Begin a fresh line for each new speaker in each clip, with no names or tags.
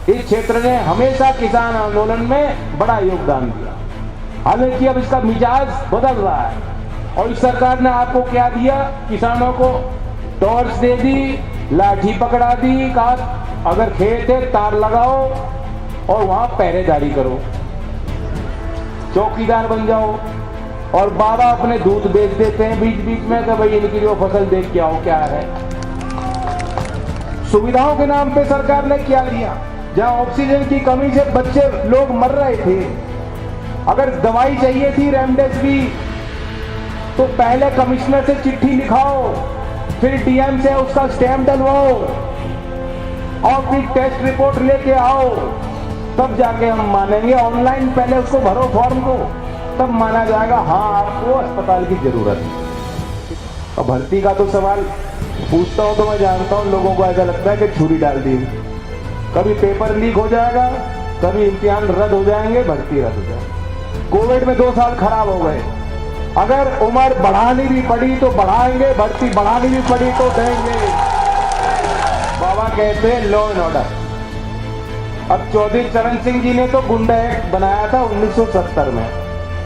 इस क्षेत्र ने हमेशा किसान आंदोलन में बड़ा योगदान दिया। हालांकि अब इसका मिजाज बदल रहा है और इस सरकार ने आपको क्या दिया, किसानों को टॉर्च दे दी, लाठी पकड़ा दी, कहा अगर खेत है तार लगाओ और वहां पहरेदारी करो, चौकीदार बन जाओ। और बाबा अपने दूध बेच देते हैं बीच बीच में कि भाई इनकी जो फसल देख के आओ क्या है। सुविधाओं के नाम पे सरकार ने क्या दिया, जहां ऑक्सीजन की कमी से बच्चे लोग मर रहे थे, अगर दवाई चाहिए थी रेमडेसिविर तो पहले कमिश्नर से चिट्ठी लिखाओ, फिर डीएम से उसका स्टैंप डलवाओ और फिर टेस्ट रिपोर्ट लेके आओ, तब जाके हम मानेंगे। ऑनलाइन पहले उसको भरो फॉर्म को, तब माना जाएगा हाँ आपको अस्पताल की जरूरत है। और भर्ती का तो सवाल पूछता हूं तो मैं जानता हूं लोगों को ऐसा लगता है कि छुरी डाल दी, कभी पेपर लीक हो जाएगा, कभी इम्तिहान रद्द हो जाएंगे, भर्ती रद्द हो जाएगी। कोविड में 2 साल खराब हो गए, अगर उम्र बढ़ानी भी पड़ी तो बढ़ाएंगे, भर्ती बढ़ानी भी पड़ी तो देंगे। बाबा कहते हैं लॉ एंड ऑर्डर। अब चौधरी चरण सिंह जी ने तो गुंडा एक्ट बनाया था 1970 में,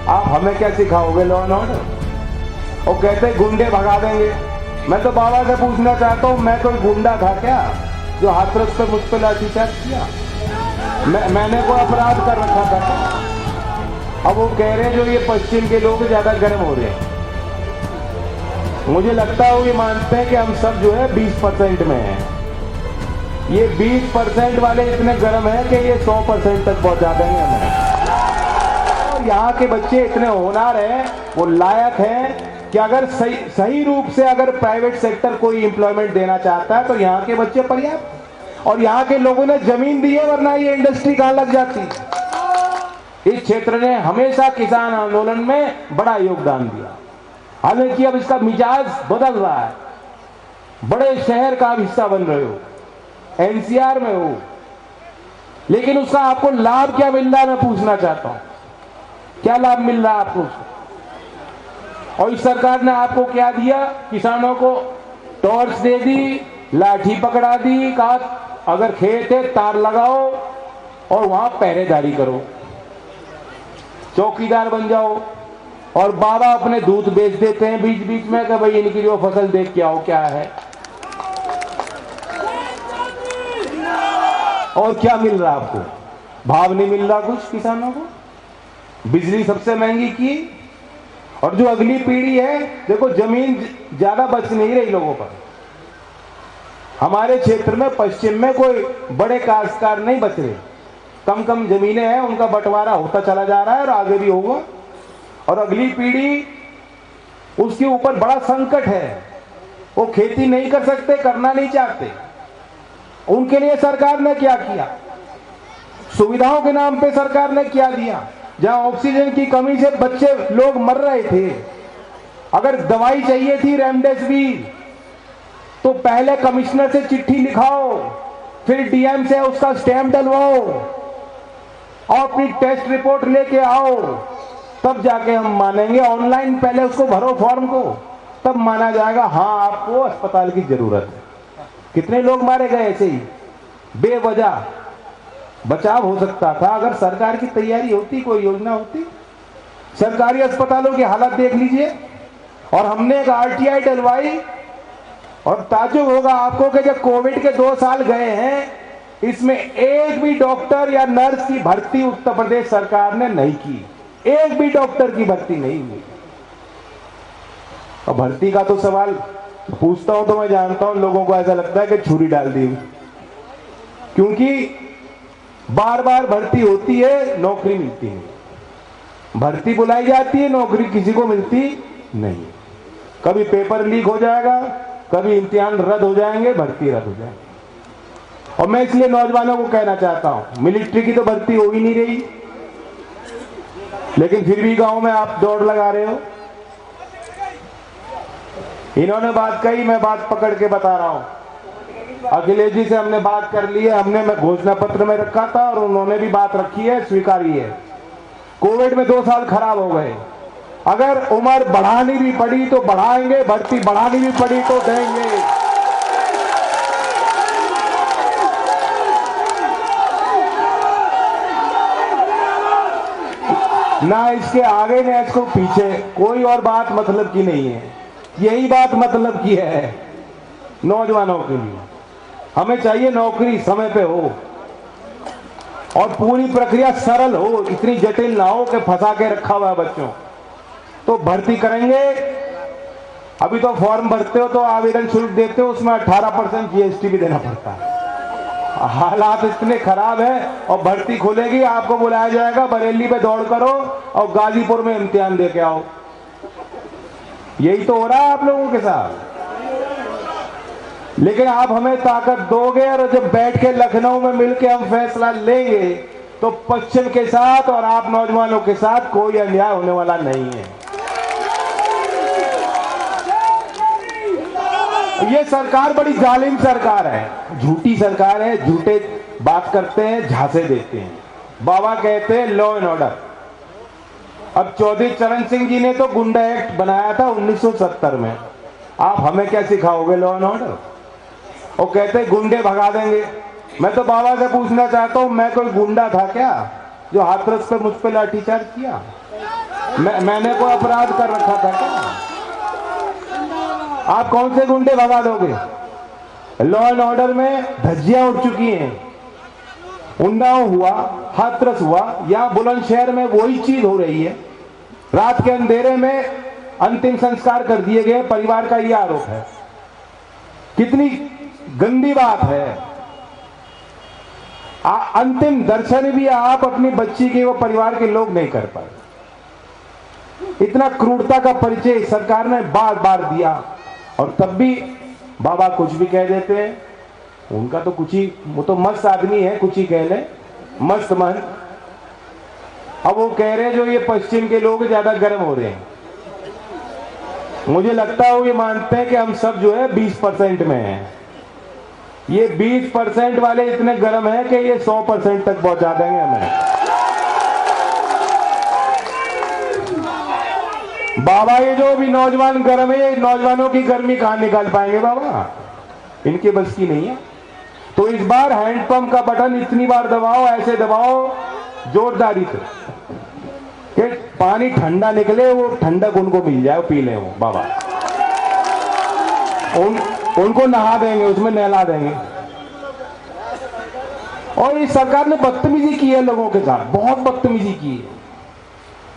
आप हमें क्या सिखाओगे लॉ एंड ऑर्डर? वो कहते गुंडे भगा देंगे। मैं तो बाबा से पूछना चाहता हूं, मैं कोई गुंडा था क्या जो हाथरस पे मुझ पर लाठीचार्ज किया? मैंने कोई अपराध कर रखा था? अब वो कह रहे हैं जो ये पश्चिम के लोग ज्यादा गर्म हो रहे हैं। मुझे लगता है वो ये मानते हैं कि हम सब जो है 20% में हैं। ये 20% वाले इतने गर्म हैं कि ये 100% तक पहुंचा देंगे हमें। और यहाँ के बच्चे इतने होनहार हैं, वो लायक हैं कि अगर सही रूप से अगर प्राइवेट सेक्टर कोई एम्प्लॉयमेंट देना चाहता है तो यहाँ के बच्चे पर्याप्त। और यहाँ के लोगों ने जमीन दी है, वरना ये इंडस्ट्री कहाँ लग जाती। इस क्षेत्र ने हमेशा किसान आंदोलन में बड़ा योगदान दिया। हालांकि अब इसका मिजाज बदल रहा है, बड़े शहर का आप हिस्सा बन रहे हो, एनसीआर में हो, लेकिन उसका आपको लाभ क्या मिल रहा है मैं पूछना चाहता हूं, क्या लाभ मिल रहा है आपको उसको? और इस सरकार ने आपको क्या दिया, किसानों को टॉर्च दे दी, लाठी पकड़ा दी, कहा अगर खेत है तार लगाओ और वहां पहरेदारी करो, चौकीदार बन जाओ। और बाबा अपने दूध बेच देते हैं बीच बीच में कि भाई इनकी जो फसल देख के आओ क्या है। और क्या मिल रहा आपको? भाव नहीं मिल रहा कुछ किसानों को, बिजली सबसे महंगी की। और जो अगली पीढ़ी है, देखो जमीन ज्यादा बच नहीं रही लोगों पर। हमारे क्षेत्र में पश्चिम में कोई बड़े काश्तकार नहीं बच रहे, कम कम जमीनें हैं, उनका बंटवारा होता चला जा रहा है और आगे भी होगा। और अगली पीढ़ी, उसके ऊपर बड़ा संकट है, वो खेती नहीं कर सकते, करना नहीं चाहते। उनके लिए सरकार ने क्या किया, सुविधाओं के नाम पे सरकार ने क्या दिया, जहां ऑक्सीजन की कमी से बच्चे लोग मर रहे थे, अगर दवाई चाहिए थी रेमडेसिविर तो पहले कमिश्नर से चिट्ठी लिखाओ, फिर डीएम से उसका स्टैंप डलवाओ और फिर टेस्ट रिपोर्ट लेके आओ, तब जाके हम मानेंगे। ऑनलाइन पहले उसको भरो फॉर्म को, तब माना जाएगा हाँ आपको अस्पताल की जरूरत है। कितने लोग मारे गए ऐसे ही बेवजह? बचाव हो सकता था अगर सरकार की तैयारी होती, कोई योजना होती। सरकारी अस्पतालों की हालत देख लीजिए। और हमने एक आरटीआई डलवाई और ताज्जुब होगा आपको कि जब कोविड के 2 साल गए हैं, इसमें एक भी डॉक्टर या नर्स की भर्ती उत्तर प्रदेश सरकार ने नहीं की, एक भी डॉक्टर की भर्ती नहीं हुई। और भर्ती का तो सवाल पूछता हूं तो मैं जानता हूं लोगों को ऐसा लगता है कि छुरी डाल दी, क्योंकि बार बार भर्ती होती है, नौकरी मिलती नहीं। भर्ती बुलाई जाती है, नौकरी किसी को मिलती नहीं। कभी पेपर लीक हो जाएगा, कभी इम्तिहान रद्द हो जाएंगे, भर्ती रद्द हो जाएगी। और मैं इसलिए नौजवानों को कहना चाहता हूं, मिलिट्री की तो भर्ती हो ही नहीं रही, लेकिन फिर भी गांव में आप दौड़ लगा रहे हो। इन्होंने बात कही, मैं बात पकड़ के बता रहा हूं। अखिलेश जी से हमने बात कर ली है, हमने घोषणा पत्र में रखा था और उन्होंने भी बात रखी है, स्वीकारी है। कोविड में 2 साल खराब हो गए, अगर उम्र बढ़ानी भी पड़ी तो बढ़ाएंगे, भर्ती बढ़ानी भी पड़ी तो देंगे। ना इसके आगे ना इसको पीछे, कोई और बात मतलब की नहीं है। यही बात मतलब की है नौजवानों के लिए। हमें चाहिए नौकरी समय पे हो और पूरी प्रक्रिया सरल हो, इतनी जटिल ना हो कि फंसा के रखा हुआ है बच्चों। तो भर्ती करेंगे। अभी तो फॉर्म भरते हो तो आवेदन शुल्क देते हो, उसमें 18% जीएसटी भी देना पड़ता है। हालात इतने खराब है। और भर्ती खुलेगी, आपको बुलाया जाएगा बरेली पे दौड़ करो और गाजीपुर में इम्तिहान दे के आओ। यही तो हो रहा है आप लोगों के साथ। लेकिन आप हमें ताकत दोगे और जब बैठ के लखनऊ में मिलके हम फैसला लेंगे तो पश्चिम के साथ और आप नौजवानों के साथ कोई अन्याय होने वाला नहीं है। ये सरकार बड़ी जालिम सरकार है, झूठी सरकार है। झूठे बात करते हैं, झांसे देते हैं। बाबा कहते हैं लॉ एंड ऑर्डर। अब चौधरी चरण सिंह जी ने तो गुंडा एक्ट बनाया था 1970 में। आप हमें क्या सिखाओगे लॉ एंड ऑर्डर? वो कहते गुंडे भगा देंगे। मैं तो बाबा से पूछना चाहता हूं, मैं कोई गुंडा था क्या जो हाथरस पे मुझ पे लाठीचार्ज किया? मैंने कोई अपराध कर रखा था क्या? आप कौन से गुंडे भगा दोगे? लॉ एंड ऑर्डर में धज्जियां उठ चुकी हैं। उन्नाव हुआ, हाथरस हुआ, यहां बुलंदशहर में वही चीज हो रही है। रात के अंधेरे में अंतिम संस्कार कर दिए गए, परिवार का यह आरोप है। कितनी गंदी बात है। अंतिम दर्शन भी आप अपनी बच्ची के, वो परिवार के लोग नहीं कर पाए। इतना क्रूरता का परिचय सरकार ने बार बार दिया और तब भी बाबा कुछ भी कह देते हैं। उनका तो कुछ ही, वो तो मस्त आदमी है, कुछ ही कह ले, मस्त मन। अब वो कह रहे जो ये पश्चिम के लोग ज्यादा गर्म हो रहे हैं। मुझे लगता है वो ये मानते हैं कि हम सब जो है 20% में हैं। ये 20% वाले इतने गर्म हैं कि ये 100% तक पहुंचा देंगे हमें। बाबा ये जो भी नौजवान गर्म है, ये नौजवानों की गर्मी कहां निकाल पाएंगे बाबा? इनके बस की नहीं है। तो इस बार हैंडपंप का बटन इतनी बार दबाओ, ऐसे दबाओ जोरदारी से कि पानी ठंडा निकले, वो ठंडक उनको मिल जाए, पी ले वो बाबा। उनको नहा देंगे, उसमें नहला देंगे। और इस सरकार ने बदतमीजी की है लोगों के साथ, बहुत बदतमीजी की है।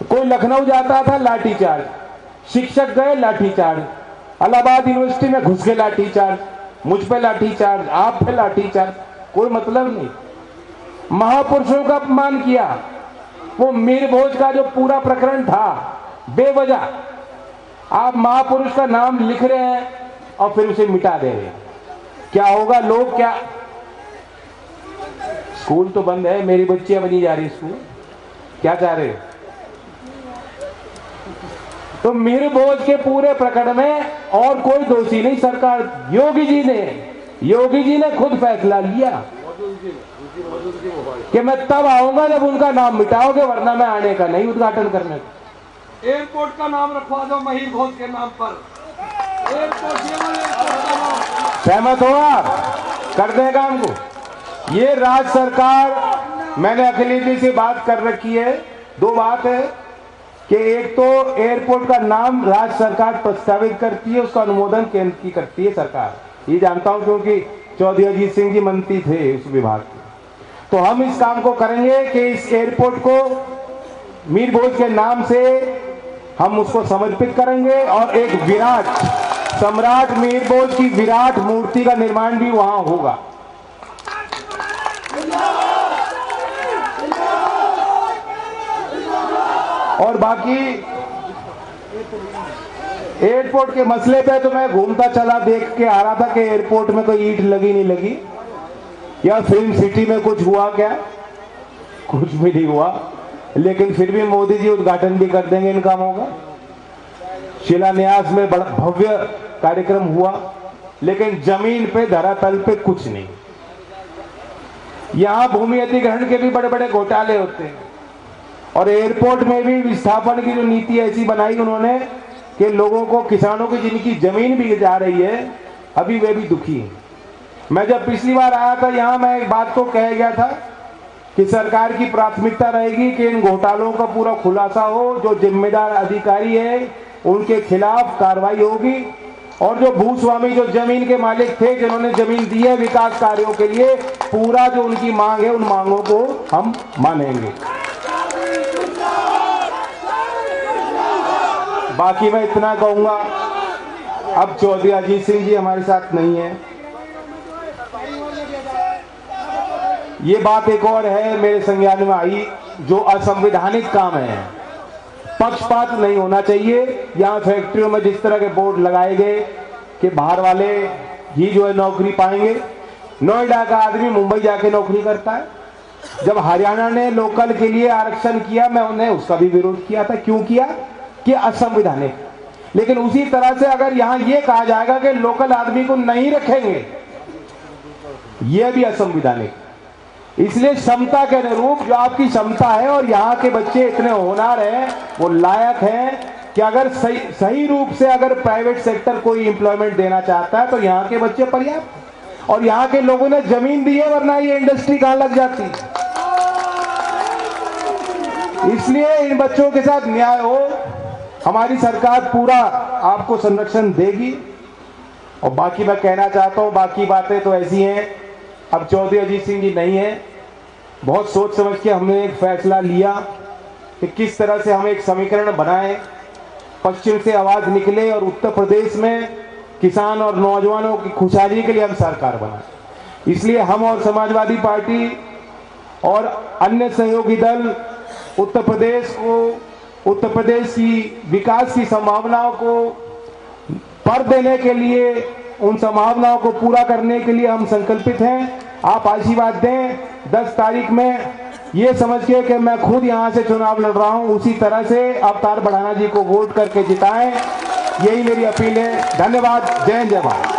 कोई लखनऊ जाता था लाठीचार्ज, शिक्षक गए लाठीचार्ज, इलाहाबाद यूनिवर्सिटी में घुस के लाठीचार्ज, मुझ पे लाठीचार्ज, आप पे लाठीचार्ज, कोई मतलब नहीं। महापुरुषों का अपमान किया। वो मीर भोज का जो पूरा प्रकरण था बेवजह, आप महापुरुष का नाम लिख रहे हैं और फिर उसे मिटा दे रहे हैं। क्या होगा? लोग क्या, स्कूल तो बंद है, मेरी बच्चियां बनी जा रही स्कूल, क्या चाह रहे? तो मीर भोज के पूरे प्रकरण में और कोई दोषी नहीं। सरकार, योगी जी ने खुद फैसला लिया कि मैं तब आऊंगा जब उनका नाम मिटाओगे, वरना मैं आने का नहीं उद्घाटन करने को।
एयरपोर्ट का नाम रखवा दो मीर भोज के नाम पर।
सहमत हो आप? कर देगा हमको ये राज्य सरकार। मैंने अखिलेश जी से बात कर रखी है। दो बात है कि एक तो एयरपोर्ट का नाम राज्य सरकार प्रस्तावित करती है, उसका अनुमोदन केंद्र की करती है सरकार। ये जानता हूं क्योंकि चौधरी अजीत सिंह जी मंत्री थे उस विभाग के। तो हम इस काम को करेंगे कि इस एयरपोर्ट को मीर भोज के नाम से हम उसको समर्पित करेंगे और एक विराट सम्राट मीर भोज की विराट मूर्ति का निर्माण भी वहां होगा। और बाकी एयरपोर्ट के मसले पे तो मैं घूमता चला देख के आ रहा था कि एयरपोर्ट में कोई ईंट लगी नहीं लगी, या फिल्म सिटी में कुछ हुआ क्या? कुछ भी नहीं हुआ। लेकिन फिर भी मोदी जी उद्घाटन भी कर देंगे इन कामों का। शिलान्यास में बड़ा भव्य कार्यक्रम हुआ, लेकिन जमीन पे, धरातल पे कुछ नहीं। यहां भूमि अधिग्रहण के भी बड़े बड़े घोटाले होते हैं और एयरपोर्ट में भी विस्थापन की जो नीति ऐसी बनाई उन्होंने कि लोगों को, किसानों की जिनकी जमीन भी जा रही है, अभी वे भी दुखी हैं। मैं जब पिछली बार आया था यहां, मैं एक बात को कह गया था कि सरकार की प्राथमिकता रहेगी कि इन घोटालों का पूरा खुलासा हो, जो जिम्मेदार अधिकारी है उनके खिलाफ कार्रवाई होगी, और जो भूस्वामी, जो जमीन के मालिक थे, जिन्होंने जमीन दी है विकास कार्यों के लिए, पूरा जो उनकी मांग है उन मांगों को हम मानेंगे। बाकी मैं इतना कहूंगा, अब चौधरी अजीत सिंह जी हमारे साथ नहीं है। ये बात एक और है मेरे संज्ञान में आई, जो असंवैधानिक काम है, पक्षपात नहीं होना चाहिए। यहाँ फैक्ट्रियों में जिस तरह के बोर्ड लगाए गए कि बाहर वाले ही जो है नौकरी पाएंगे, नोएडा का आदमी मुंबई जाके नौकरी करता है। जब हरियाणा ने लोकल के लिए आरक्षण किया, मैं उन्हें उसका भी विरोध किया था। क्यों किया? कि असंवैधानिक। लेकिन उसी तरह से अगर यहाँ ये कहा जाएगा कि लोकल आदमी को नहीं रखेंगे, यह भी असंवैधानिक। इसलिए क्षमता के अनुरूप जो आपकी क्षमता है, और यहाँ के बच्चे इतने होनहार हैं, वो लायक हैं कि अगर सही रूप से अगर प्राइवेट सेक्टर कोई एम्प्लॉयमेंट देना चाहता है तो यहाँ के बच्चे पर्याप्त। और यहाँ के लोगों ने जमीन दी है, वरना ये इंडस्ट्री कहाँ लग जाती। इसलिए इन बच्चों के साथ न्याय हो, हमारी सरकार पूरा आपको संरक्षण देगी। और बाकी मैं कहना चाहता हूँ, बाकी बातें तो ऐसी हैं, अब चौधरी अजीत सिंह जी नहीं है, बहुत सोच समझ के हमने एक फैसला लिया कि किस तरह से हम एक समीकरण बनाएं, पश्चिम से आवाज निकले और उत्तर प्रदेश में किसान और नौजवानों की खुशहाली के लिए हम सरकार बनाएं। इसलिए हम और समाजवादी पार्टी और अन्य सहयोगी दल उत्तर प्रदेश की विकास की संभावनाओं को पर देने के लिए, उन संभावनाओं को पूरा करने के लिए हम संकल्पित हैं। आप आशीर्वाद दें 10 तारीख में, ये समझ के कि मैं खुद यहां से चुनाव लड़ रहा हूं, उसी तरह से अवतार बढ़ाना जी को वोट करके जिताएं। यही मेरी अपील है। धन्यवाद। जय हिंद, जय भारत।